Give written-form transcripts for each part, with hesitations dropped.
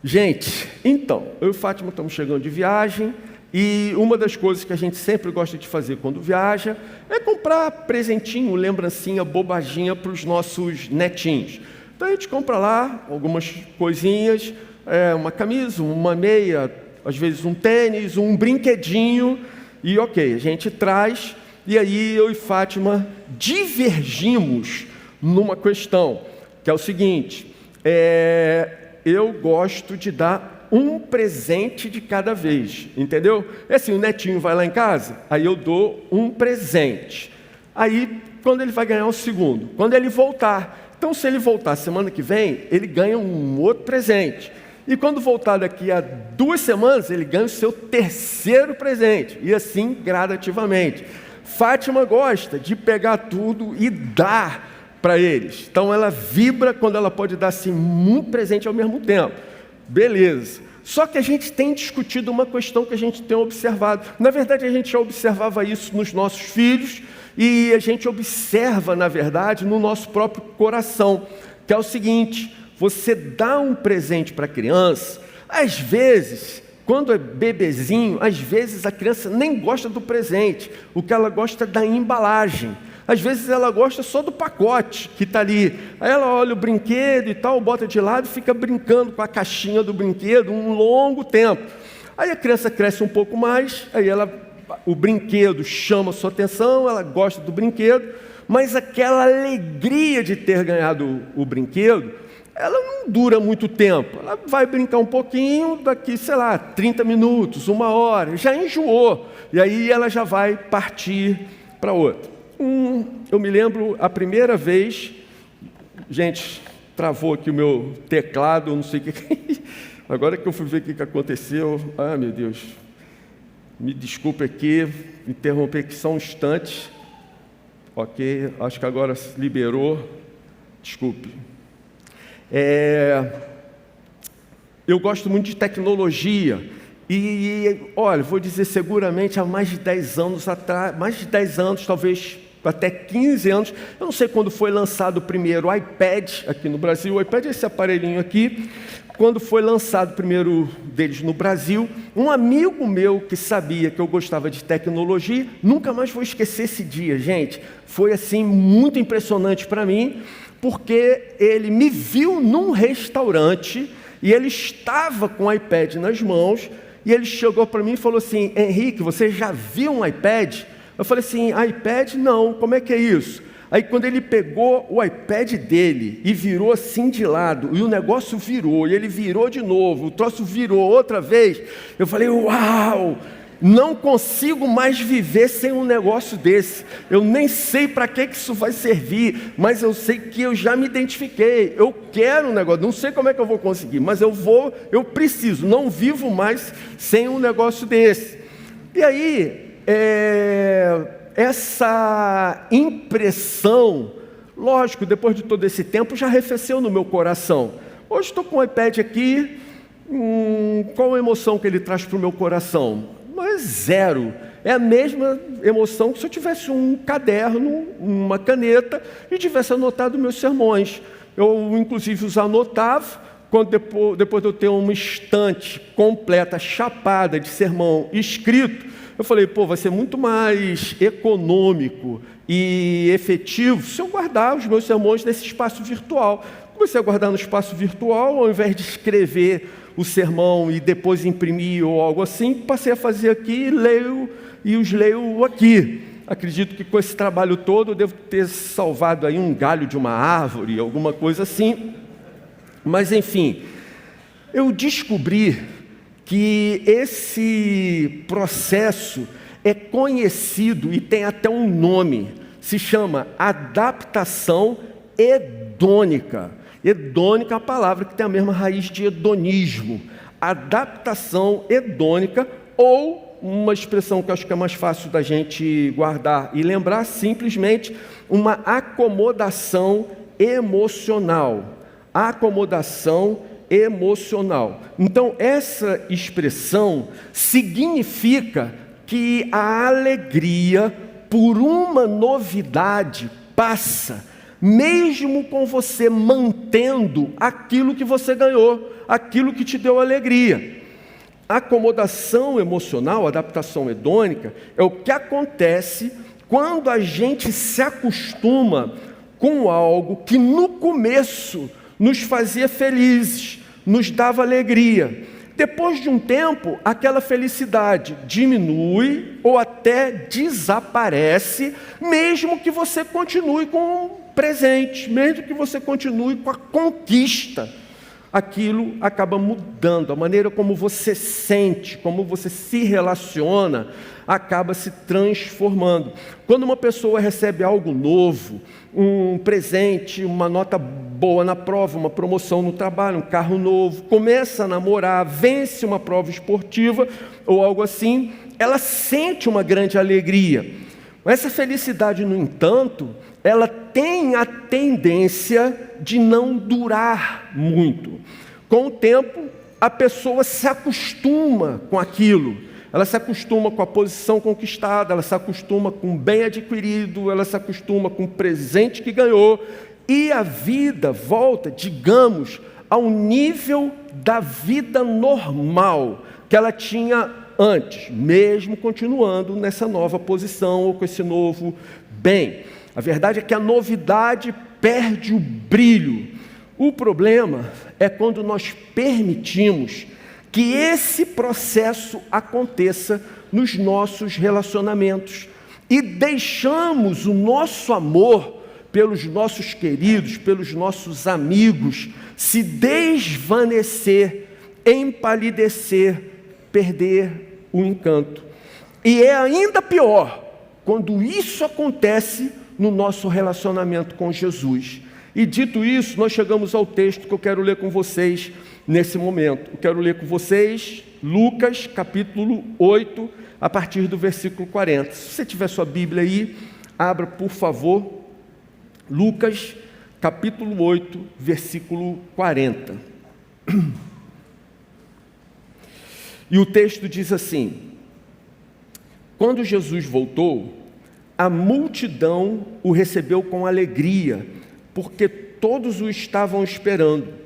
Gente, então, eu e Fátima estamos chegando de viagem e uma das coisas que a gente sempre gosta de fazer quando viaja é comprar presentinho, lembrancinha, bobaginha para os nossos netinhos. Então a gente compra lá algumas coisinhas, uma camisa, uma meia, às vezes um tênis, um brinquedinho e ok, a gente traz e aí eu e Fátima divergimos numa questão, que é o seguinte, eu gosto de dar um presente de cada vez, entendeu? É assim, o netinho vai lá em casa, aí eu dou um presente. Aí, quando ele vai ganhar o segundo? Quando ele voltar. Então, se ele voltar semana que vem, ele ganha um outro presente. E quando voltar daqui a 2 semanas, ele ganha o seu terceiro presente. E assim, gradativamente. Fátima gosta de pegar tudo e dar para eles. Então ela vibra quando ela pode dar assim muito presente ao mesmo tempo. Beleza. Só que a gente tem discutido uma questão que a gente tem observado. Na verdade, a gente já observava isso nos nossos filhos e a gente observa, na verdade, no nosso próprio coração, que é o seguinte: você dá um presente para a criança, às vezes, quando é bebezinho, às vezes a criança nem gosta do presente, o que ela gosta é da embalagem. Às vezes ela gosta só do pacote que está ali. Aí ela olha o brinquedo e tal, bota de lado e fica brincando com a caixinha do brinquedo um longo tempo. Aí a criança cresce um pouco mais, aí o brinquedo chama a sua atenção, ela gosta do brinquedo, mas aquela alegria de ter ganhado o brinquedo, ela não dura muito tempo. Ela vai brincar um pouquinho, daqui, 30 minutos, 1 hora, já enjoou. E aí ela já vai partir para outra. Eu me lembro a primeira vez, gente, travou aqui o meu teclado, não sei o que. Agora que eu fui ver o que aconteceu, meu Deus, me desculpe aqui, interromper aqui só um instante. Ok, acho que agora se liberou, desculpe. Eu gosto muito de tecnologia. E, olha, vou dizer seguramente há mais de 10 anos atrás, mais de 10 anos, talvez até 15 anos, eu não sei quando foi lançado o primeiro iPad aqui no Brasil. O iPad é esse aparelhinho aqui. Quando foi lançado o primeiro deles no Brasil, um amigo meu que sabia que eu gostava de tecnologia, nunca mais vou esquecer esse dia, gente. Foi assim muito impressionante para mim, porque ele me viu num restaurante e ele estava com o iPad nas mãos. E ele chegou para mim e falou assim: Henrique, você já viu um iPad? Eu falei assim: iPad não, como é que é isso? Aí quando ele pegou o iPad dele e virou assim de lado, e o negócio virou, e ele virou de novo, o troço virou outra vez, eu falei: uau! Não consigo mais viver sem um negócio desse. Eu nem sei para que isso vai servir, mas eu sei que eu já me identifiquei. Eu quero um negócio, não sei como é que eu vou conseguir, mas eu preciso, não vivo mais sem um negócio desse. E aí, essa impressão, lógico, depois de todo esse tempo, já arrefeceu no meu coração. Hoje estou com o iPad aqui, qual a emoção que ele traz para o meu coração? Mas zero. É a mesma emoção que se eu tivesse um caderno, uma caneta e tivesse anotado meus sermões. Eu, inclusive, os anotava, depois de eu ter uma estante completa, chapada de sermão escrito, eu falei: vai ser muito mais econômico e efetivo se eu guardar os meus sermões nesse espaço virtual. Comecei a guardar no espaço virtual, ao invés de escrever o sermão e depois imprimir ou algo assim, passei a fazer aqui e os leio aqui. Acredito que com esse trabalho todo eu devo ter salvado aí um galho de uma árvore, alguma coisa assim. Mas enfim, eu descobri que esse processo é conhecido e tem até um nome, se chama adaptação hedônica. Hedônica é a palavra que tem a mesma raiz de hedonismo. Adaptação hedônica, ou uma expressão que eu acho que é mais fácil da gente guardar e lembrar, simplesmente uma acomodação emocional. Acomodação emocional. Então, essa expressão significa que a alegria por uma novidade passa, mesmo com você mantendo aquilo que você ganhou. aquilo que te deu alegria. Acomodação emocional, adaptação hedônica, é o que acontece quando a gente se acostuma com algo que no começo nos fazia felizes, nos dava alegria. Depois de um tempo, aquela felicidade diminui ou até desaparece, mesmo que você continue com o presente, mesmo que você continue com a conquista. Aquilo acaba mudando, a maneira como você sente, como você se relaciona, acaba se transformando. Quando uma pessoa recebe algo novo, um presente, uma nota boa na prova, uma promoção no trabalho, um carro novo, começa a namorar, vence uma prova esportiva ou algo assim, ela sente uma grande alegria. Essa felicidade, no entanto, ela tem a tendência de não durar muito. Com o tempo, a pessoa se acostuma com aquilo. Ela se acostuma com a posição conquistada, ela se acostuma com o bem adquirido, ela se acostuma com o presente que ganhou, e a vida volta, digamos, ao nível da vida normal que ela tinha antes, mesmo continuando nessa nova posição ou com esse novo bem. A verdade é que a novidade perde o brilho. O problema é quando nós permitimos que esse processo aconteça nos nossos relacionamentos e deixamos o nosso amor pelos nossos queridos, pelos nossos amigos, se desvanecer, empalidecer, perder o encanto. E é ainda pior quando isso acontece no nosso relacionamento com Jesus. E dito isso, nós chegamos ao texto que eu quero ler com vocês nesse momento. Eu quero ler com vocês Lucas, capítulo 8, a partir do versículo 40. Se você tiver sua Bíblia aí, abra, por favor, Lucas, capítulo 8, versículo 40. E o texto diz assim: quando Jesus voltou, a multidão o recebeu com alegria, porque todos o estavam esperando.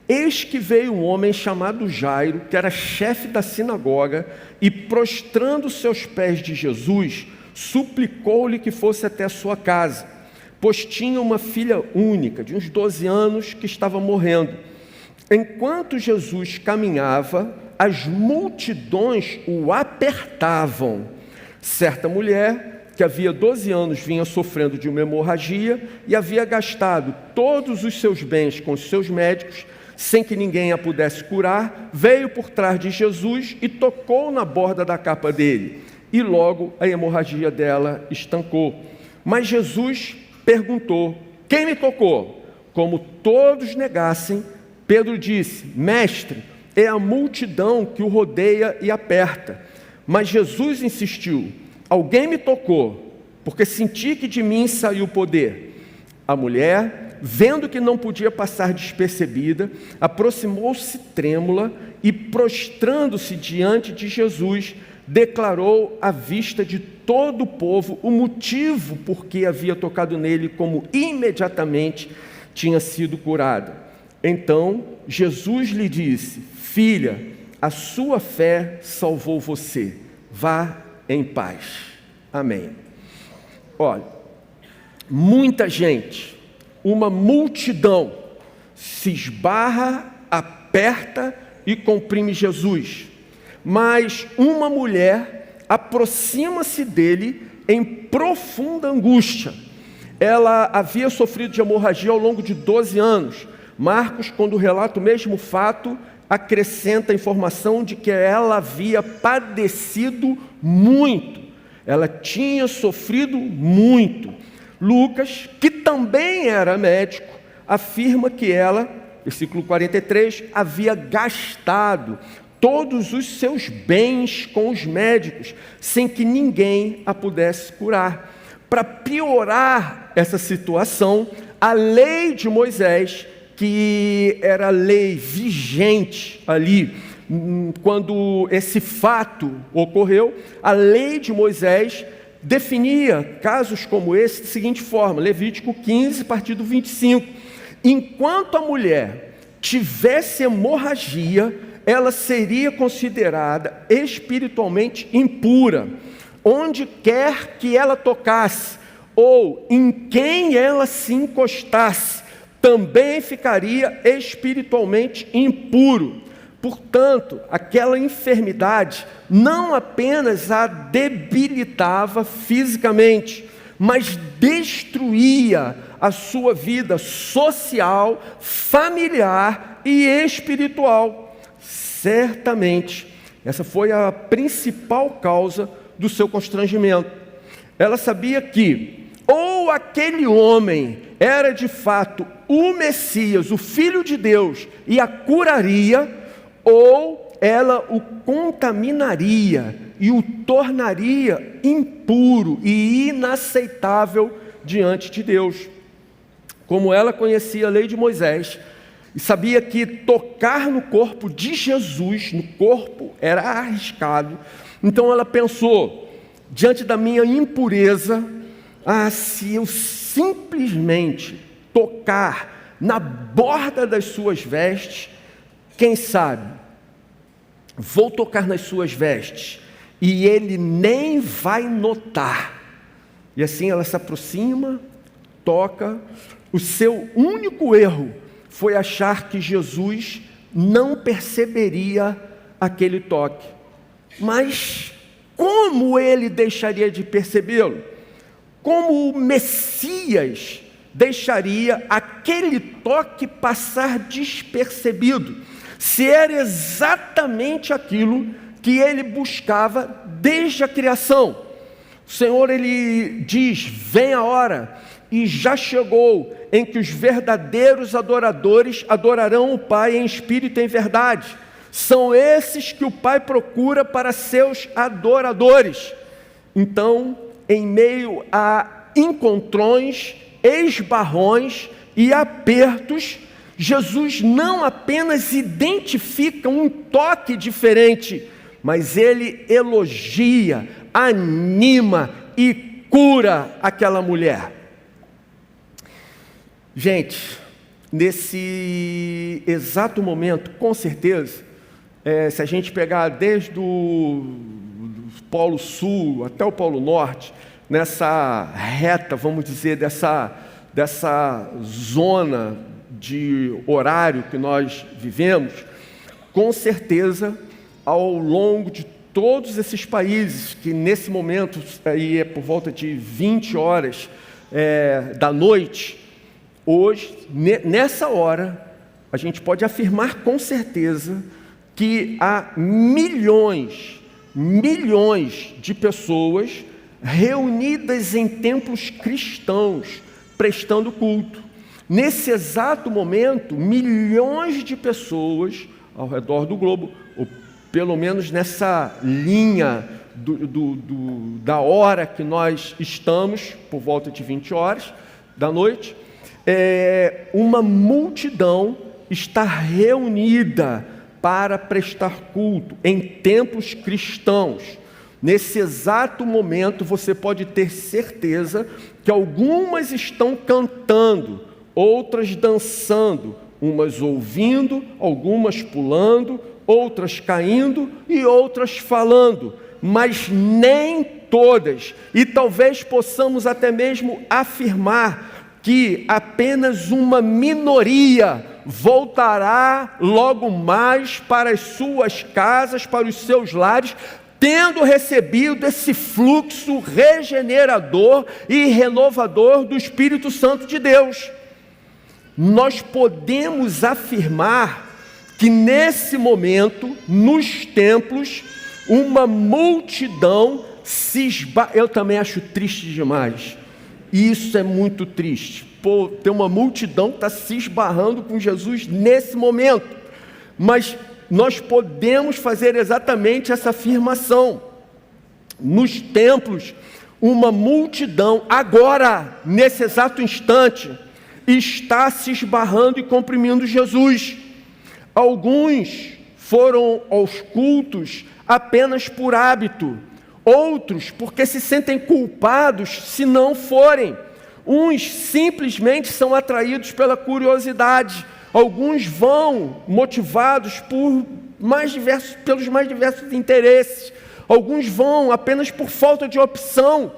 Eis que veio um homem chamado Jairo, que era chefe da sinagoga, e prostrando seus pés de Jesus, suplicou-lhe que fosse até a sua casa, pois tinha uma filha única, de uns 12 anos, que estava morrendo. Enquanto Jesus caminhava, as multidões o apertavam. Certa mulher, que havia 12 anos vinha sofrendo de uma hemorragia e havia gastado todos os seus bens com os seus médicos, sem que ninguém a pudesse curar, veio por trás de Jesus e tocou na borda da capa dele. E logo a hemorragia dela estancou. Mas Jesus perguntou: quem me tocou? Como todos negassem, Pedro disse: mestre, é a multidão que o rodeia e aperta. Mas Jesus insistiu: alguém me tocou, porque senti que de mim saiu o poder. A mulher, vendo que não podia passar despercebida, aproximou-se trêmula e, prostrando-se diante de Jesus, declarou à vista de todo o povo o motivo por que havia tocado nele, como imediatamente tinha sido curada. Então Jesus lhe disse: filha, a sua fé salvou você, vá em paz. Amém. Olha, muita gente, uma multidão, se esbarra, aperta e comprime Jesus. Mas uma mulher aproxima-se dele em profunda angústia. Ela havia sofrido de hemorragia ao longo de 12 anos. Marcos, quando relata o mesmo fato, acrescenta a informação de que ela havia padecido muito. Ela tinha sofrido muito. Lucas, que também era médico, afirma que ela, versículo 43, havia gastado todos os seus bens com os médicos, sem que ninguém a pudesse curar. Para piorar essa situação, a lei de Moisés, que era a lei vigente ali, quando esse fato ocorreu, a lei de Moisés definia casos como esse da seguinte forma: Levítico 15, a partir do 25. Enquanto a mulher tivesse hemorragia, ela seria considerada espiritualmente impura. Onde quer que ela tocasse, ou em quem ela se encostasse, também ficaria espiritualmente impuro. Portanto, aquela enfermidade não apenas a debilitava fisicamente, mas destruía a sua vida social, familiar e espiritual. Certamente, essa foi a principal causa do seu constrangimento. Ela sabia que ou aquele homem era de fato o Messias, o Filho de Deus, e a curaria, ou ela o contaminaria e o tornaria impuro e inaceitável diante de Deus. Como ela conhecia a lei de Moisés e sabia que tocar no corpo de Jesus, no corpo, era arriscado, então ela pensou, diante da minha impureza, se eu simplesmente tocar na borda das suas vestes, quem sabe, vou tocar nas suas vestes e ele nem vai notar. E assim ela se aproxima, toca. O seu único erro foi achar que Jesus não perceberia aquele toque. Mas como ele deixaria de percebê-lo? Como o Messias deixaria aquele toque passar despercebido, se era exatamente aquilo que ele buscava desde a criação? O Senhor, ele diz, vem a hora, e já chegou, em que os verdadeiros adoradores adorarão o Pai em espírito e em verdade. São esses que o Pai procura para seus adoradores. Então, em meio a encontrões, esbarrões e apertos, Jesus não apenas identifica um toque diferente, mas ele elogia, anima e cura aquela mulher. Gente, nesse exato momento, com certeza, se a gente pegar desde o Polo Sul até o Polo Norte, nessa reta, vamos dizer, dessa zona de horário que nós vivemos, com certeza, ao longo de todos esses países, que nesse momento aí é por volta de 20 horas da noite, hoje, nessa hora, a gente pode afirmar com certeza que há milhões de pessoas reunidas em templos cristãos, prestando culto. Nesse exato momento, milhões de pessoas ao redor do globo, ou pelo menos nessa linha da hora que nós estamos, por volta de 20 horas da noite, uma multidão está reunida para prestar culto em templos cristãos. Nesse exato momento, você pode ter certeza que algumas estão cantando, outras dançando, umas ouvindo, algumas pulando, outras caindo e outras falando, mas nem todas. E talvez possamos até mesmo afirmar que apenas uma minoria voltará logo mais para as suas casas, para os seus lares, tendo recebido esse fluxo regenerador e renovador do Espírito Santo de Deus. Nós podemos afirmar que nesse momento, nos templos, uma multidão eu também acho triste demais. Isso é muito triste. Tem uma multidão que está se esbarrando com Jesus nesse momento. Mas nós podemos fazer exatamente essa afirmação. Nos templos, uma multidão, agora, nesse exato instante, está se esbarrando e comprimindo Jesus. Alguns foram aos cultos apenas por hábito, outros porque se sentem culpados se não forem. Uns simplesmente são atraídos pela curiosidade, Alguns vão motivados pelos mais diversos interesses. Alguns vão apenas por falta de opção.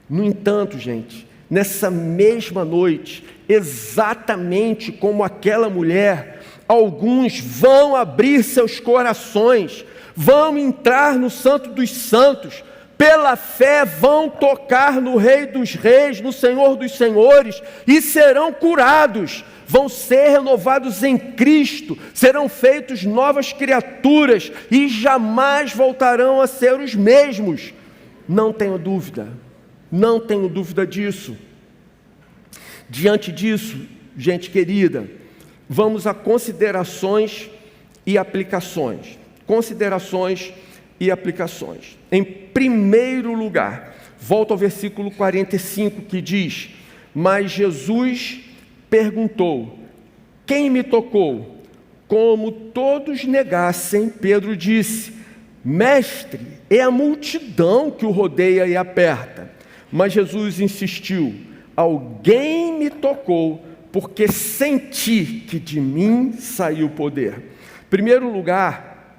No entanto, gente, nessa mesma noite, exatamente como aquela mulher, alguns vão abrir seus corações, vão entrar no Santo dos Santos, pela fé vão tocar no Rei dos Reis, no Senhor dos Senhores, e serão curados, vão ser renovados em Cristo, serão feitos novas criaturas, e jamais voltarão a ser os mesmos. Não tenho dúvida disso. Diante disso, gente querida, vamos a considerações e aplicações. Em primeiro lugar, volto ao versículo 45 que diz: mas Jesus perguntou: quem me tocou? Como todos negassem, Pedro disse: mestre, é a multidão que o rodeia e aperta. Mas Jesus insistiu: alguém me tocou, porque senti que de mim saiu o poder. Primeiro lugar,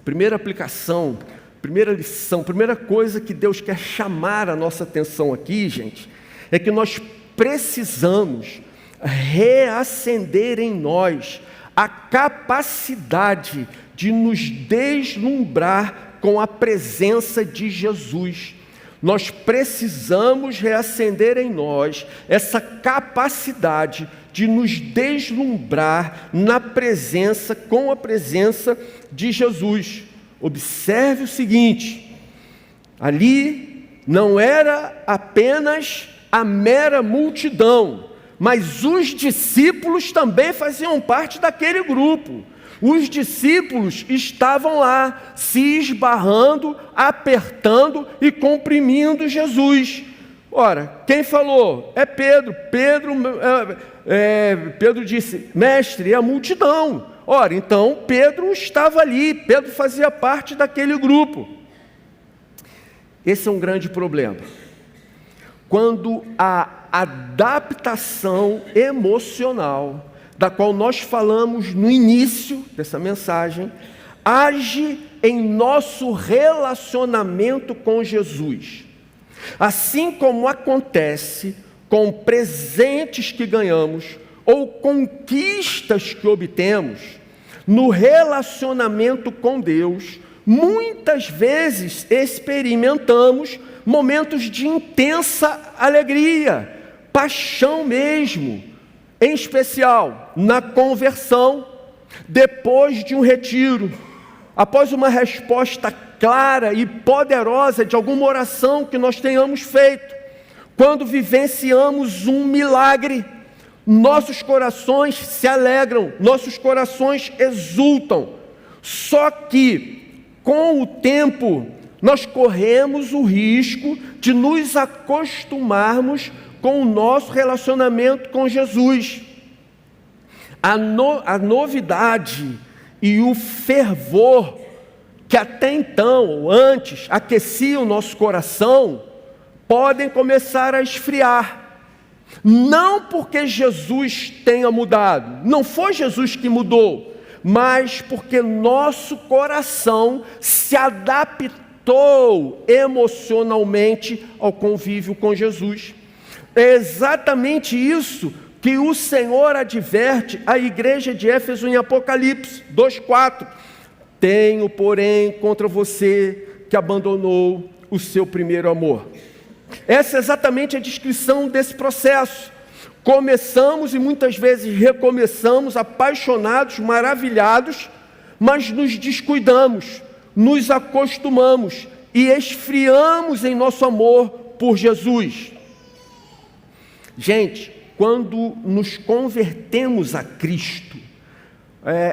primeira aplicação, primeira lição, primeira coisa que Deus quer chamar a nossa atenção aqui, gente, é que nós precisamos reacender em nós a capacidade de nos deslumbrar com a presença de Jesus. Nós precisamos reacender em nós essa capacidade de nos deslumbrar com a presença de Jesus. Observe o seguinte: ali não era apenas a mera multidão, mas os discípulos também faziam parte daquele grupo. Os discípulos estavam lá, se esbarrando, apertando e comprimindo Jesus. Ora, quem falou? É Pedro. Pedro disse: mestre, é a multidão. Ora, então Pedro estava ali, Pedro fazia parte daquele grupo. Esse é um grande problema. Quando a adaptação emocional, da qual nós falamos no início dessa mensagem, age em nosso relacionamento com Jesus. Assim como acontece com presentes que ganhamos ou conquistas que obtemos, no relacionamento com Deus, muitas vezes experimentamos momentos de intensa alegria, paixão mesmo, em especial na conversão, depois de um retiro, após uma resposta clara e poderosa de alguma oração que nós tenhamos feito, quando vivenciamos um milagre, nossos corações se alegram, nossos corações exultam. Só que, com o tempo, nós corremos o risco de nos acostumarmos com o nosso relacionamento com Jesus. A novidade e o fervor que até então, ou antes, aqueciam o nosso coração, podem começar a esfriar. Não porque Jesus tenha mudado, não foi Jesus que mudou, mas porque nosso coração se adaptou emocionalmente ao convívio com Jesus. É exatamente isso que o Senhor adverte à igreja de Éfeso em Apocalipse 2:4. Tenho, porém, contra você que abandonou o seu primeiro amor. Essa é exatamente a descrição desse processo. Começamos e muitas vezes recomeçamos apaixonados, maravilhados, mas nos descuidamos, nos acostumamos e esfriamos em nosso amor por Jesus. Gente, quando nos convertemos a Cristo,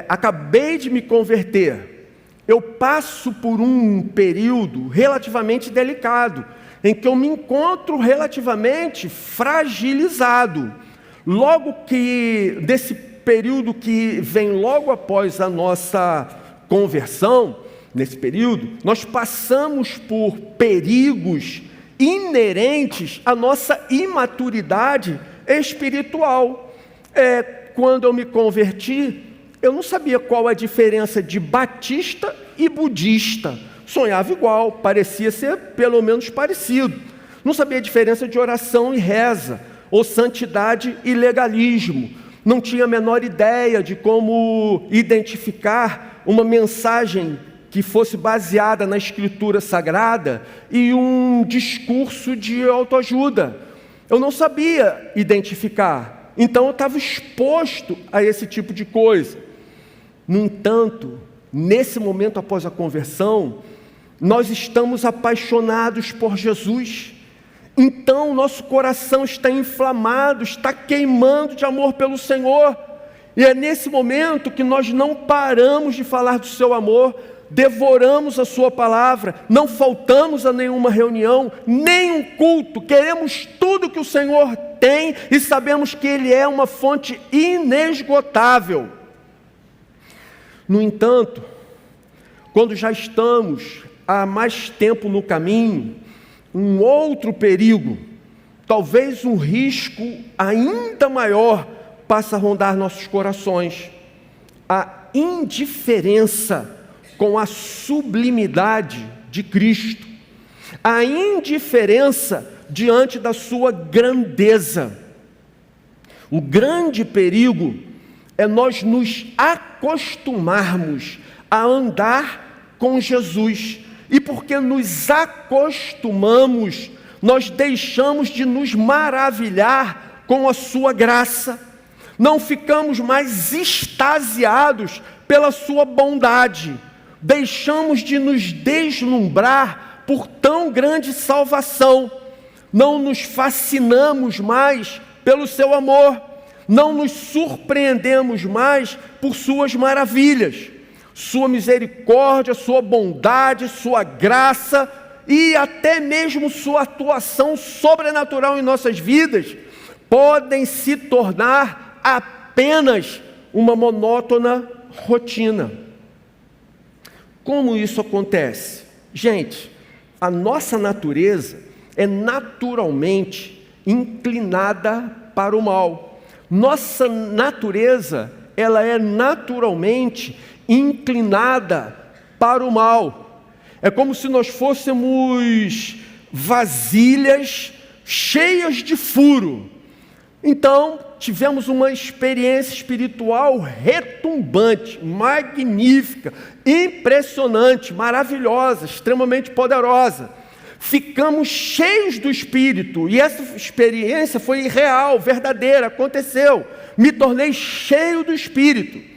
acabei de me converter, eu passo por um período relativamente delicado, em que eu me encontro relativamente fragilizado. Logo que, desse período que vem logo após a nossa conversão, nesse período, nós passamos por perigos inerentes à nossa imaturidade espiritual. quando eu me converti, eu não sabia qual a diferença de batista e budista. Sonhava igual, parecia ser pelo menos parecido. Não sabia a diferença de oração e reza, ou santidade e legalismo. Não tinha a menor ideia de como identificar uma mensagem que fosse baseada na Escritura Sagrada e um discurso de autoajuda. Eu não sabia identificar, então eu estava exposto a esse tipo de coisa. No entanto, nesse momento após a conversão, nós estamos apaixonados por Jesus. Então, nosso coração está inflamado, está queimando de amor pelo Senhor. E é nesse momento que nós não paramos de falar do seu amor, devoramos a sua palavra, não faltamos a nenhuma reunião, nem um culto, queremos tudo que o Senhor tem e sabemos que Ele é uma fonte inesgotável. No entanto, quando já estamos há mais tempo no caminho, um outro perigo, talvez um risco ainda maior, passa a rondar nossos corações: a indiferença com a sublimidade de Cristo, a indiferença diante da sua grandeza. O grande perigo é nós nos acostumarmos a andar com Jesus, e porque nos acostumamos, nós deixamos de nos maravilhar com a sua graça, não ficamos mais extasiados pela sua bondade, deixamos de nos deslumbrar por tão grande salvação, não nos fascinamos mais pelo seu amor, não nos surpreendemos mais por suas maravilhas, sua misericórdia, sua bondade, sua graça e até mesmo sua atuação sobrenatural em nossas vidas podem se tornar apenas uma monótona rotina. Como isso acontece? Gente, a nossa natureza é naturalmente inclinada para o mal. Nossa natureza, ela é naturalmente inclinada para o mal. É como se nós fôssemos vasilhas cheias de furo. Então, tivemos uma experiência espiritual retumbante, magnífica, impressionante, maravilhosa, extremamente poderosa. Ficamos cheios do Espírito, e essa experiência foi real, verdadeira, aconteceu. Me tornei cheio do Espírito.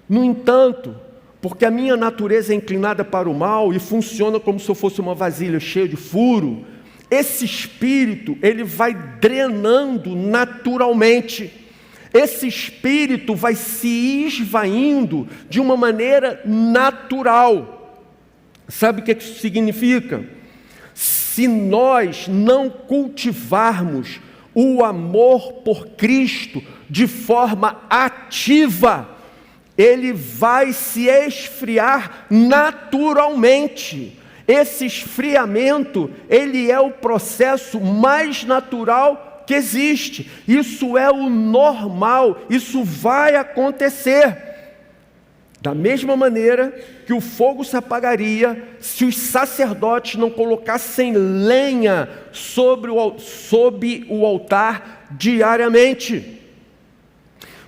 No entanto, porque a minha natureza é inclinada para o mal e funciona como se eu fosse uma vasilha cheia de furo, esse Espírito, ele vai drenando naturalmente. Esse Espírito vai se esvaindo de uma maneira natural. Sabe o que isso significa? Se nós não cultivarmos o amor por Cristo de forma ativa, ele vai se esfriar naturalmente. Esse esfriamento, ele é o processo mais natural que existe. Isso é o normal, isso vai acontecer. Da mesma maneira que o fogo se apagaria se os sacerdotes não colocassem lenha sob o altar diariamente.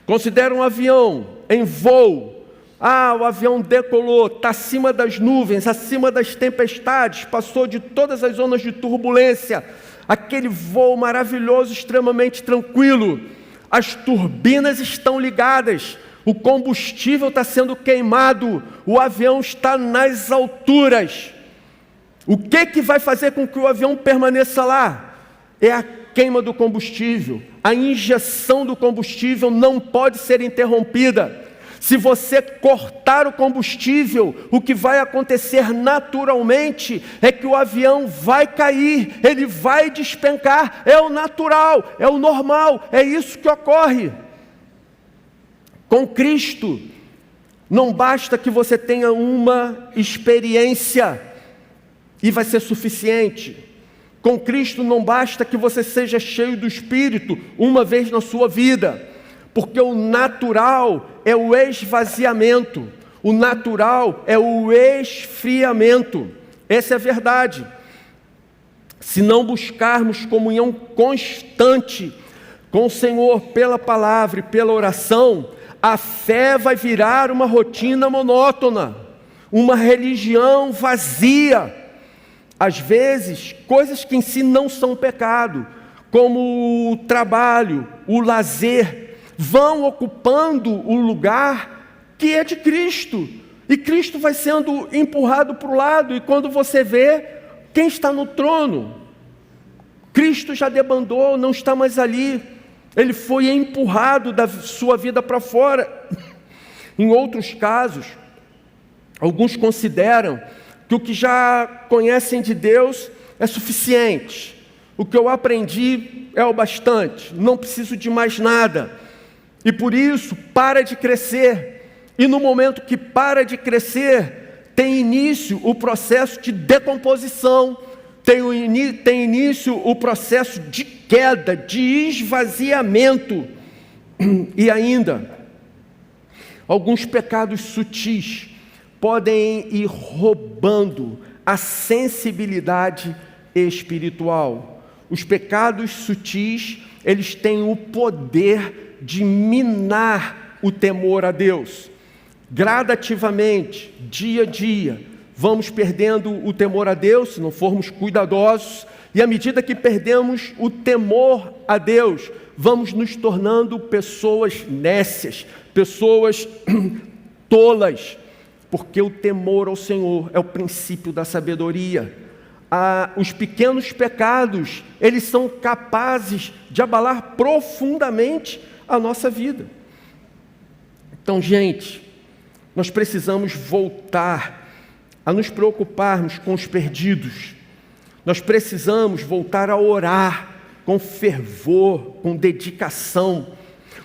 Considera um avião em voo. O avião decolou, está acima das nuvens, acima das tempestades, passou de todas as zonas de turbulência. Aquele voo maravilhoso, extremamente tranquilo. As turbinas estão ligadas. O combustível está sendo queimado, o avião está nas alturas. O que vai fazer com que o avião permaneça lá? É a queima do combustível. A injeção do combustível não pode ser interrompida. Se você cortar o combustível, o que vai acontecer naturalmente é que o avião vai cair, ele vai despencar. É o natural, é o normal, é isso que ocorre. Com Cristo, não basta que você tenha uma experiência e vai ser suficiente. Com Cristo não basta que você seja cheio do Espírito uma vez na sua vida. porque o natural é o esvaziamento, o natural é o esfriamento. Essa é a verdade. Se não buscarmos comunhão constante com o Senhor pela palavra e pela oração, a fé vai virar uma rotina monótona, uma religião vazia. Às vezes, coisas que em si não são pecado, como o trabalho, o lazer, vão ocupando o lugar que é de Cristo. E Cristo vai sendo empurrado para o lado, e quando você vê, quem está no trono? Cristo já debandou, não está mais ali. Ele foi empurrado da sua vida para fora. Em outros casos, alguns consideram que o que já conhecem de Deus é suficiente. O que eu aprendi é o bastante, não preciso de mais nada. E por isso, para de crescer. E no momento que para de crescer, tem início o processo de decomposição, tem início o processo de queda, de esvaziamento. E ainda, alguns pecados sutis podem ir roubando a sensibilidade espiritual. Os pecados sutis, eles têm o poder de minar o temor a Deus. Gradativamente, dia a dia, vamos perdendo o temor a Deus, se não formos cuidadosos, e à medida que perdemos o temor a Deus, vamos nos tornando pessoas nécias, pessoas tolas, porque o temor ao Senhor é o princípio da sabedoria. Os pequenos pecados, eles são capazes de abalar profundamente a nossa vida. Então, gente, nós precisamos voltar a nos preocuparmos com os perdidos. Nós precisamos voltar a orar com fervor, com dedicação.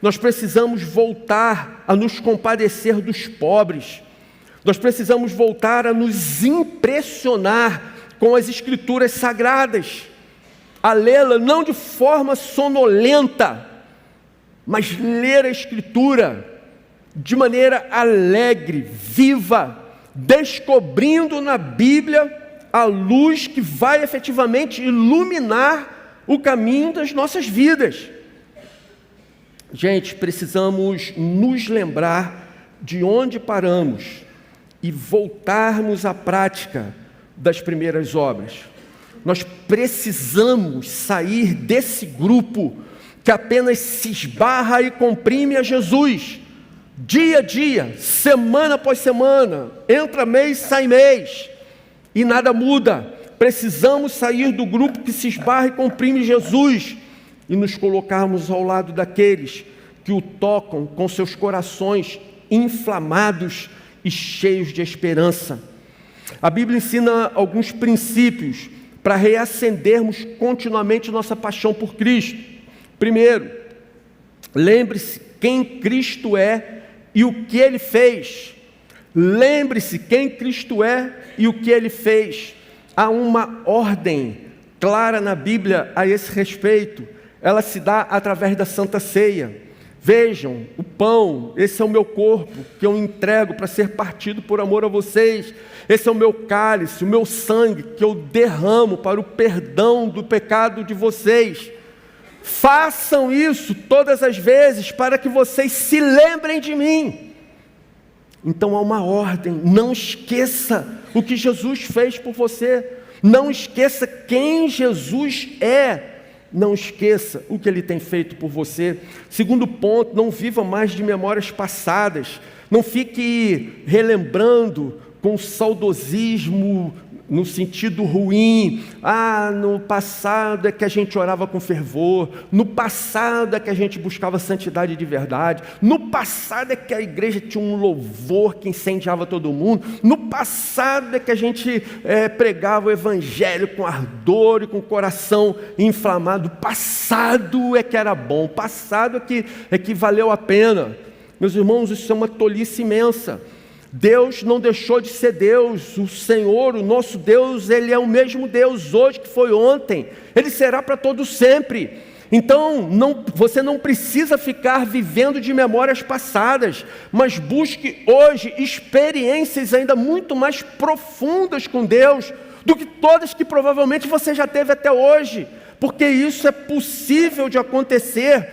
Nós precisamos voltar a nos compadecer dos pobres. Nós precisamos voltar a nos impressionar com as Escrituras Sagradas, a lê-la não de forma sonolenta, mas ler a Escritura de maneira alegre, viva, descobrindo na Bíblia a luz que vai efetivamente iluminar o caminho das nossas vidas. Gente, precisamos nos lembrar de onde paramos e voltarmos à prática das primeiras obras. Nós precisamos sair desse grupo que apenas se esbarra e comprime a Jesus, dia a dia, semana após semana, entra mês, sai mês, e nada muda. Precisamos sair do grupo que se esbarra e comprime Jesus, e nos colocarmos ao lado daqueles que o tocam com seus corações inflamados e cheios de esperança. A Bíblia ensina alguns princípios para reacendermos continuamente nossa paixão por Cristo. Primeiro, lembre-se quem Cristo é e o que Ele fez. Lembre-se quem Cristo é e o que Ele fez. Há uma ordem clara na Bíblia a esse respeito. Ela se dá através da Santa Ceia. Vejam, o pão, esse é o meu corpo, que eu entrego para ser partido por amor a vocês. Esse é o meu cálice, o meu sangue, que eu derramo para o perdão do pecado de vocês. Façam isso todas as vezes, para que vocês se lembrem de mim. Então há uma ordem, não esqueça o que Jesus fez por você. Não esqueça quem Jesus é. Não esqueça o que Ele tem feito por você. Segundo ponto, não viva mais de memórias passadas. Não fique relembrando com saudosismo no sentido ruim. No passado é que a gente orava com fervor. No passado é que a gente buscava santidade de verdade. No passado é que a igreja tinha um louvor que incendiava todo mundo. No passado é que a gente pregava o evangelho com ardor e com o coração inflamado. Passado é que era bom. Passado é que valeu a pena. Meus irmãos, isso é uma tolice imensa. Deus não deixou de ser Deus. O Senhor, o nosso Deus, Ele é o mesmo Deus hoje que foi ontem. Ele será para todo sempre. Então, você não precisa ficar vivendo de memórias passadas, mas busque hoje experiências ainda muito mais profundas com Deus do que todas que provavelmente você já teve até hoje, porque isso é possível de acontecer.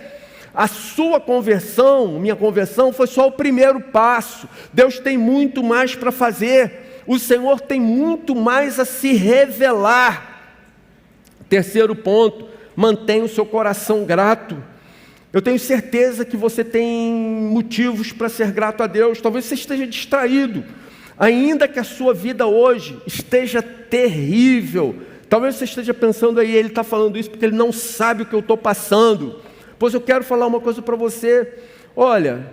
A sua conversão, minha conversão, foi só o primeiro passo. Deus tem muito mais para fazer, o Senhor tem muito mais a se revelar. Terceiro ponto: mantenha o seu coração grato. Eu tenho certeza que você tem motivos para ser grato a Deus. Talvez você esteja distraído, ainda que a sua vida hoje esteja terrível. Talvez você esteja pensando aí, ele está falando isso porque ele não sabe o que eu estou passando. Pois eu quero falar uma coisa para você. Olha,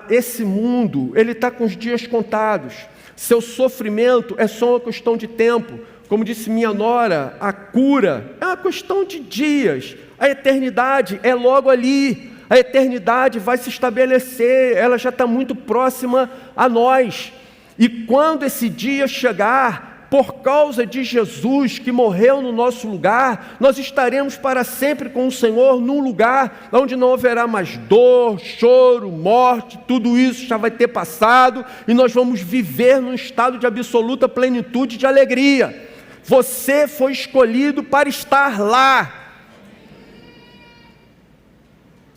esse mundo, ele está com os dias contados. Seu sofrimento é só uma questão de tempo. Como disse minha nora, a cura é uma questão de dias. A eternidade é logo ali. A eternidade vai se estabelecer, ela já está muito próxima a nós. E quando esse dia chegar, por causa de Jesus que morreu no nosso lugar, nós estaremos para sempre com o Senhor num lugar onde não haverá mais dor, choro, morte, tudo isso já vai ter passado e nós vamos viver num estado de absoluta plenitude de alegria. Você foi escolhido para estar lá.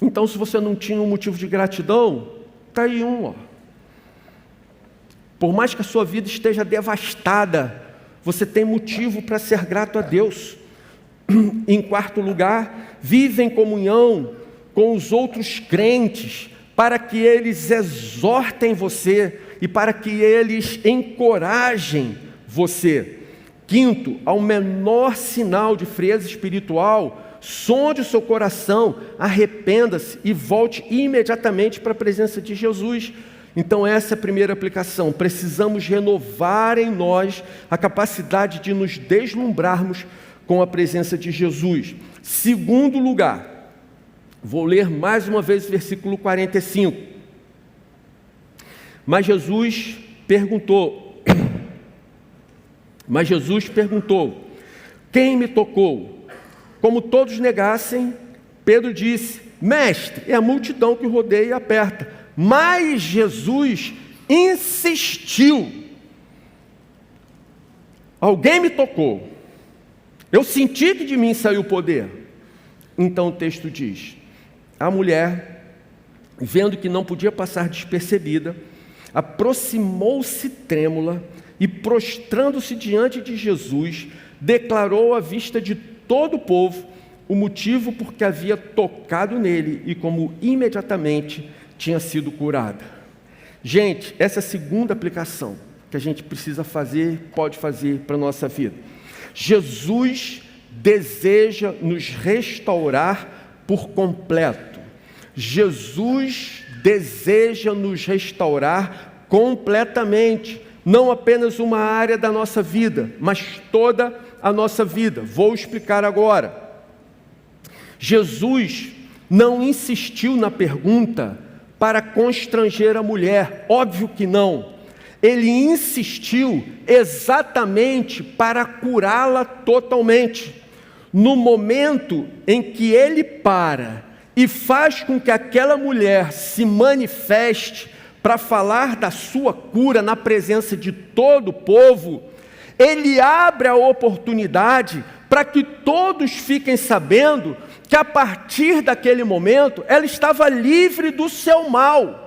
Então, se você não tinha um motivo de gratidão, está aí um. Por mais que a sua vida esteja devastada, você tem motivo para ser grato a Deus. Em quarto lugar, vive em comunhão com os outros crentes, para que eles exortem você e para que eles encorajem você. Quinto, ao menor sinal de frieza espiritual, sonde o seu coração, arrependa-se e volte imediatamente para a presença de Jesus. Então essa é a primeira aplicação. Precisamos renovar em nós a capacidade de nos deslumbrarmos com a presença de Jesus. Segundo lugar, vou ler mais uma vez o versículo 45. Mas Jesus perguntou, quem me tocou? Como todos negassem, Pedro disse, mestre, é a multidão que rodeia e aperta. Mas Jesus insistiu. Alguém me tocou. Eu senti que de mim saiu o poder. Então o texto diz, a mulher, vendo que não podia passar despercebida, aproximou-se trêmula e, prostrando-se diante de Jesus, declarou à vista de todo o povo o motivo por que havia tocado nele e como imediatamente tinha sido curada. Gente, essa é a segunda aplicação que a gente precisa fazer, pode fazer para a nossa vida. Jesus deseja nos restaurar por completo. Jesus deseja nos restaurar completamente. Não apenas uma área da nossa vida, mas toda a nossa vida. Vou explicar agora. Jesus não insistiu na pergunta para constranger a mulher, óbvio que não. Ele insistiu exatamente para curá-la totalmente. No momento em que ele para e faz com que aquela mulher se manifeste para falar da sua cura na presença de todo o povo, ele abre a oportunidade para que todos fiquem sabendo que a partir daquele momento ela estava livre do seu mal.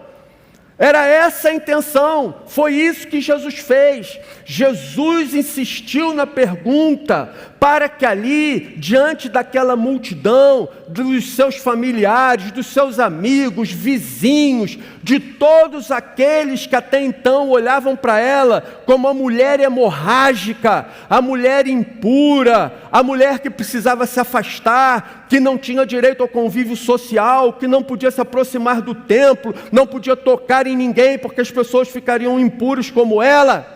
Era essa a intenção, foi isso que Jesus fez. Jesus insistiu na pergunta para que ali, diante daquela multidão, dos seus familiares, dos seus amigos, vizinhos, de todos aqueles que até então olhavam para ela como a mulher hemorrágica, a mulher impura, a mulher que precisava se afastar, que não tinha direito ao convívio social, que não podia se aproximar do templo, não podia tocar em ninguém porque as pessoas ficariam impuras como ela.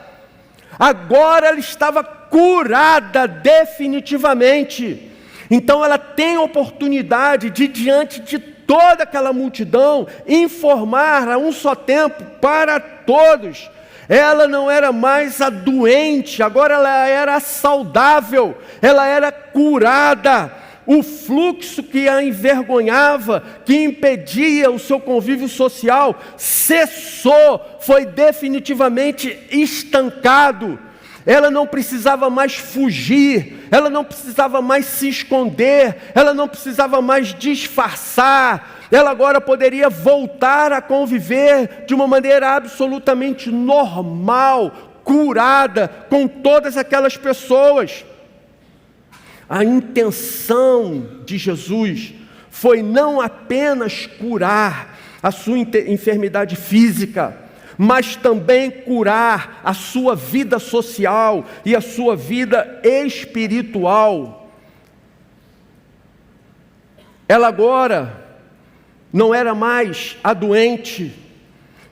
Agora ela estava curada definitivamente. Então ela tem a oportunidade de, diante de toda aquela multidão, informar a um só tempo para todos. Ela não era mais a doente, agora ela era saudável, ela era curada. o fluxo que a envergonhava, que impedia o seu convívio social, cessou, foi definitivamente estancado. Ela não precisava mais fugir, ela não precisava mais se esconder, ela não precisava mais disfarçar, ela agora poderia voltar a conviver de uma maneira absolutamente normal, curada com todas aquelas pessoas. A intenção de Jesus foi não apenas curar a sua enfermidade física, mas também curar a sua vida social e a sua vida espiritual. Ela agora não era mais a doente.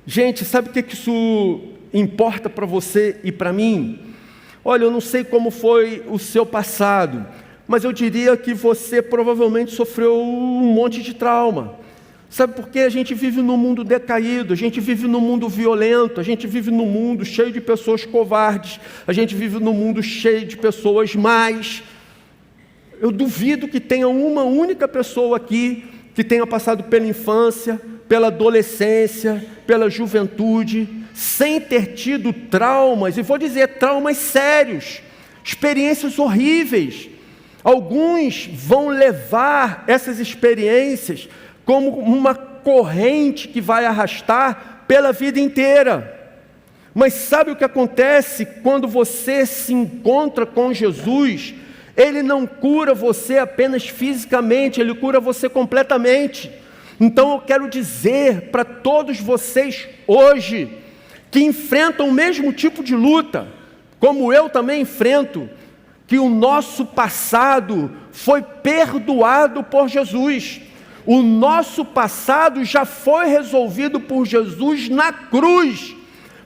Gente, sabe o que isso importa para você e para mim? Olha, eu não sei como foi o seu passado, mas eu diria que você provavelmente sofreu um monte de trauma. Sabe por quê? A gente vive num mundo decaído, a gente vive num mundo violento, a gente vive num mundo cheio de pessoas covardes, a gente vive num mundo cheio de pessoas más. Eu duvido que tenha uma única pessoa aqui que tenha passado pela infância, pela adolescência, pela juventude, sem ter tido traumas, e vou dizer traumas sérios, experiências horríveis. Alguns vão levar essas experiências como uma corrente que vai arrastar pela vida inteira. Mas sabe o que acontece quando você se encontra com Jesus? Ele não cura você apenas fisicamente, Ele cura você completamente. Então eu quero dizer para todos vocês hoje, que enfrentam o mesmo tipo de luta, como eu também enfrento, que o nosso passado foi perdoado por Jesus. O nosso passado já foi resolvido por Jesus na cruz.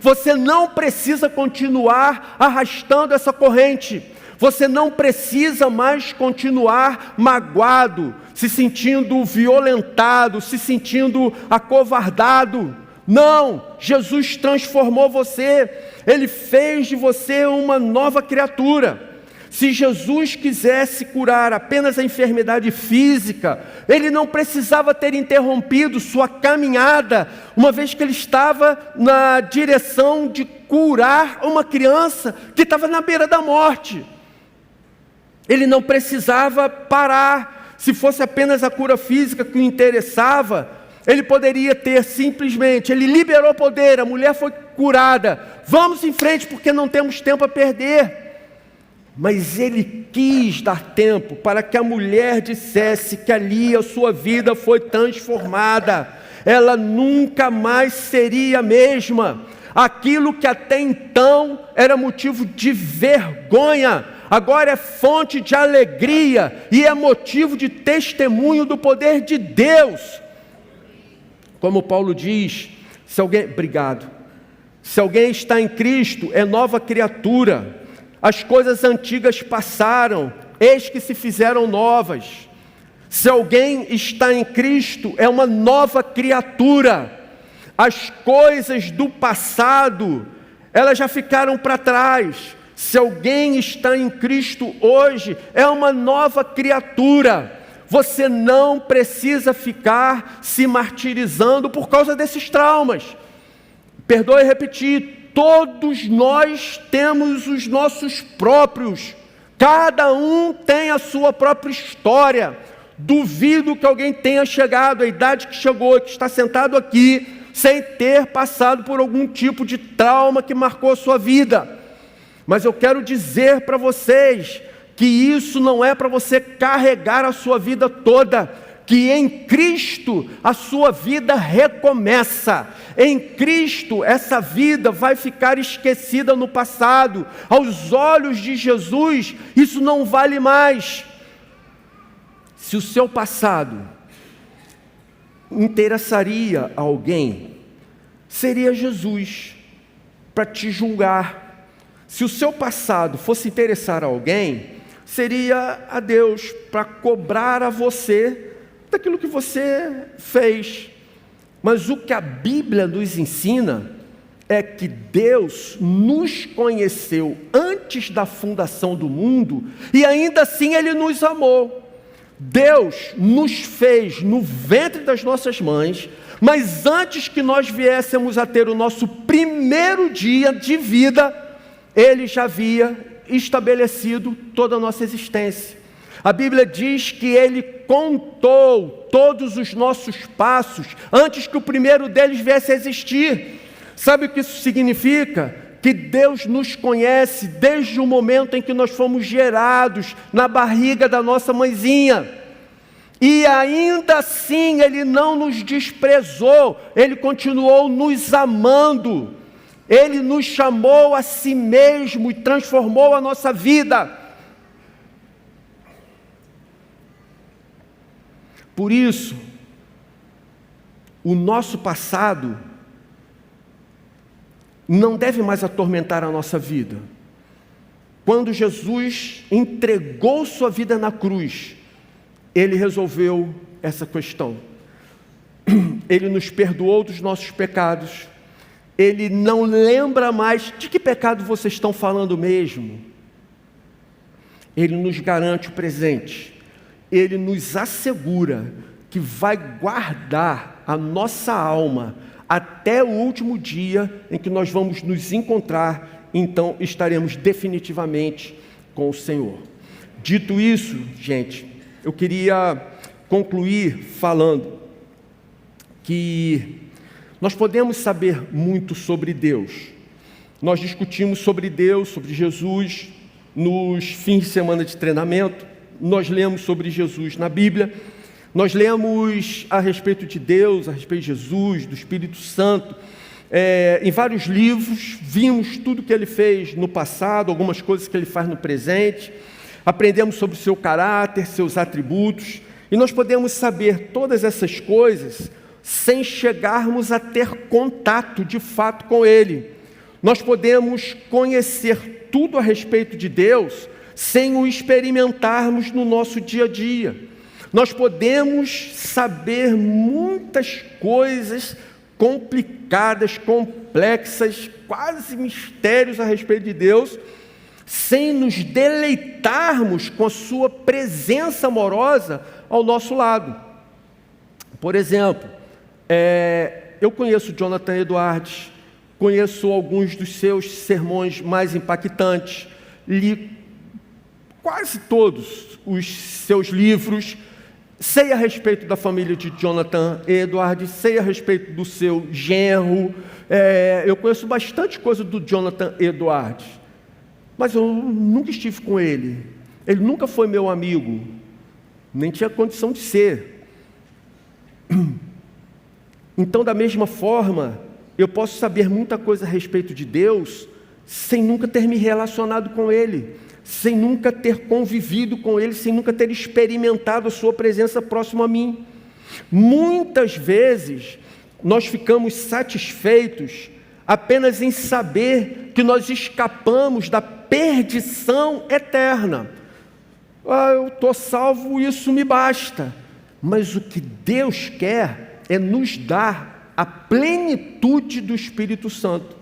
Você não precisa continuar arrastando essa corrente. Você não precisa mais continuar magoado, se sentindo violentado, se sentindo acovardado. Não, Jesus transformou você. Ele fez de você uma nova criatura. Se Jesus quisesse curar apenas a enfermidade física, Ele não precisava ter interrompido sua caminhada, uma vez que Ele estava na direção de curar uma criança que estava na beira da morte. Ele não precisava parar. Se fosse apenas a cura física que o interessava, Ele poderia ter simplesmente, Ele liberou poder, a mulher foi curada, vamos em frente porque não temos tempo a perder. Mas Ele quis dar tempo para que a mulher dissesse que ali a sua vida foi transformada. Ela nunca mais seria a mesma. Aquilo que até então era motivo de vergonha, agora é fonte de alegria e é motivo de testemunho do poder de Deus. Como Paulo diz, se alguém está em Cristo, é nova criatura. As coisas antigas passaram, eis que se fizeram novas. Se alguém está em Cristo, é uma nova criatura. As coisas do passado, elas já ficaram para trás. Se alguém está em Cristo hoje, é uma nova criatura. Você não precisa ficar se martirizando por causa desses traumas. Perdoe repetir. Todos nós temos os nossos próprios, cada um tem a sua própria história. Duvido que alguém tenha chegado à idade que chegou, que está sentado aqui, sem ter passado por algum tipo de trauma que marcou a sua vida. Mas eu quero dizer para vocês que isso não é para você carregar a sua vida toda, que em Cristo a sua vida recomeça. Em Cristo essa vida vai ficar esquecida no passado. Aos olhos de Jesus isso não vale mais. Se o seu passado interessaria a alguém, seria Jesus para te julgar. Se o seu passado fosse interessar a alguém, seria a Deus para cobrar a você daquilo que você fez. Mas o que a Bíblia nos ensina é que Deus nos conheceu antes da fundação do mundo e ainda assim Ele nos amou. Deus nos fez no ventre das nossas mães, mas antes que nós viéssemos a ter o nosso primeiro dia de vida, Ele já havia estabelecido toda a nossa existência. A Bíblia diz que Ele contou todos os nossos passos antes que o primeiro deles viesse a existir. Sabe o que isso significa? Que Deus nos conhece desde o momento em que nós fomos gerados na barriga da nossa mãezinha. E ainda assim Ele não nos desprezou, Ele continuou nos amando. Ele nos chamou a si mesmo e transformou a nossa vida. Por isso, o nosso passado não deve mais atormentar a nossa vida. Quando Jesus entregou sua vida na cruz, Ele resolveu essa questão. Ele nos perdoou dos nossos pecados. Ele não lembra mais de que pecado vocês estão falando mesmo. Ele nos garante o presente. Ele nos assegura que vai guardar a nossa alma até o último dia em que nós vamos nos encontrar, então estaremos definitivamente com o Senhor. Dito isso, gente, eu queria concluir falando que nós podemos saber muito sobre Deus. Nós discutimos sobre Deus, sobre Jesus, nos fins de semana de treinamento. Nós lemos sobre Jesus na Bíblia. Nós lemos a respeito de Deus, a respeito de Jesus, do Espírito Santo, em vários livros. Vimos tudo que Ele fez no passado, algumas coisas que Ele faz no presente. Aprendemos sobre o seu caráter, seus atributos. E nós podemos saber todas essas coisas sem chegarmos a ter contato de fato com Ele. Nós podemos conhecer tudo a respeito de Deus sem o experimentarmos no nosso dia a dia. Nós podemos saber muitas coisas complicadas, complexas, quase mistérios a respeito de Deus, sem nos deleitarmos com a sua presença amorosa ao nosso lado. Por exemplo, eu conheço Jonathan Edwards, conheço alguns dos seus sermões mais impactantes, li quase todos os seus livros, sei a respeito da família de Jonathan Edwards, sei a respeito do seu genro, eu conheço bastante coisa do Jonathan Edwards, mas eu nunca estive com ele nunca foi meu amigo, nem tinha condição de ser. Então, da mesma forma, eu posso saber muita coisa a respeito de Deus sem nunca ter me relacionado com Ele, sem nunca ter convivido com Ele, sem nunca ter experimentado a sua presença próxima a mim. Muitas vezes, nós ficamos satisfeitos apenas em saber que nós escapamos da perdição eterna. Eu estou salvo, isso me basta. Mas o que Deus quer é nos dar a plenitude do Espírito Santo.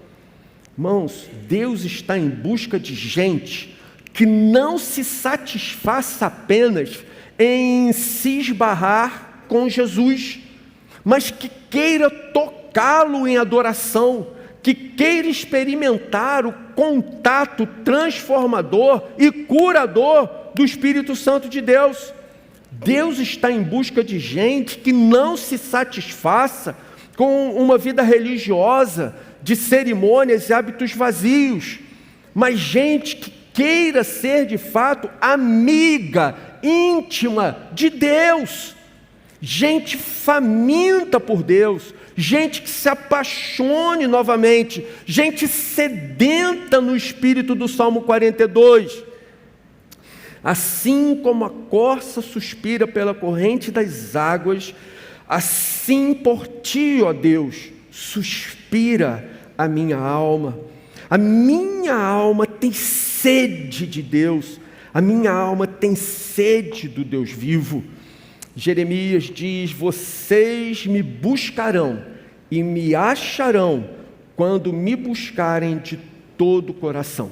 Irmãos, Deus está em busca de gente que não se satisfaça apenas em se esbarrar com Jesus, mas que queira tocá-lo em adoração, que queira experimentar o contato transformador e curador do Espírito Santo de Deus. Deus está em busca de gente que não se satisfaça com uma vida religiosa, de cerimônias e hábitos vazios, mas gente que queira ser de fato amiga, íntima de Deus, gente faminta por Deus, gente que se apaixone novamente, gente sedenta no espírito do Salmo 42. Assim como a corça suspira pela corrente das águas, assim por ti, ó Deus, suspira a minha alma. A minha alma tem sede de Deus, a minha alma tem sede do Deus vivo. Jeremias diz: vocês me buscarão e me acharão quando me buscarem de todo o coração.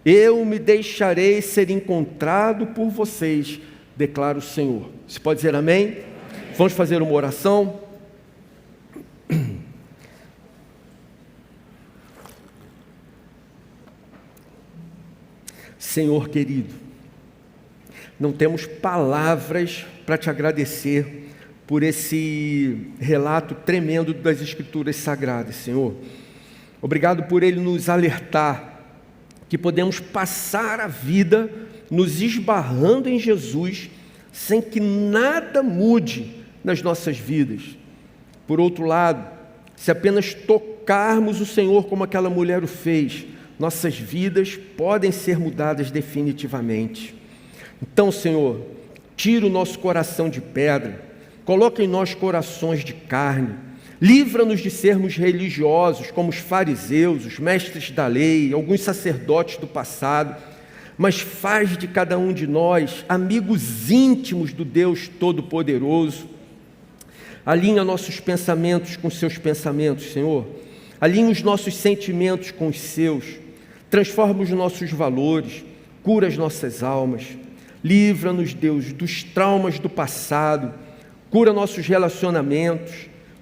Eu me deixarei ser encontrado por vocês declara o Senhor. Você pode dizer amém? Vamos fazer uma oração? Senhor querido, não temos palavras para te agradecer por esse relato tremendo das Escrituras Sagradas, Senhor. Obrigado por ele nos alertar que podemos passar a vida nos esbarrando em Jesus sem que nada mude nas nossas vidas. Por outro lado, se apenas tocarmos o Senhor como aquela mulher o fez, nossas vidas podem ser mudadas definitivamente. Então, Senhor, tira o nosso coração de pedra, coloca em nós corações de carne, livra-nos de sermos religiosos como os fariseus, os mestres da lei, alguns sacerdotes do passado, mas faz de cada um de nós amigos íntimos do Deus Todo-Poderoso. Alinha nossos pensamentos com seus pensamentos, Senhor. Alinha os nossos sentimentos com os seus. Transforma os nossos valores, cura as nossas almas. Livra-nos, Deus, dos traumas do passado. Cura nossos relacionamentos.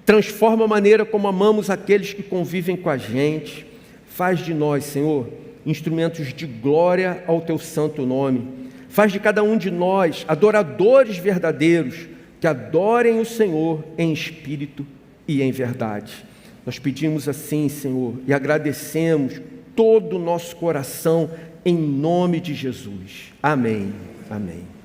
Transforma a maneira como amamos aqueles que convivem com a gente. Faz de nós, Senhor, instrumentos de glória ao Teu santo nome. Faz de cada um de nós adoradores verdadeiros, que adorem o Senhor em espírito e em verdade. Nós pedimos assim, Senhor, e agradecemos todo o nosso coração em nome de Jesus. Amém. Amém.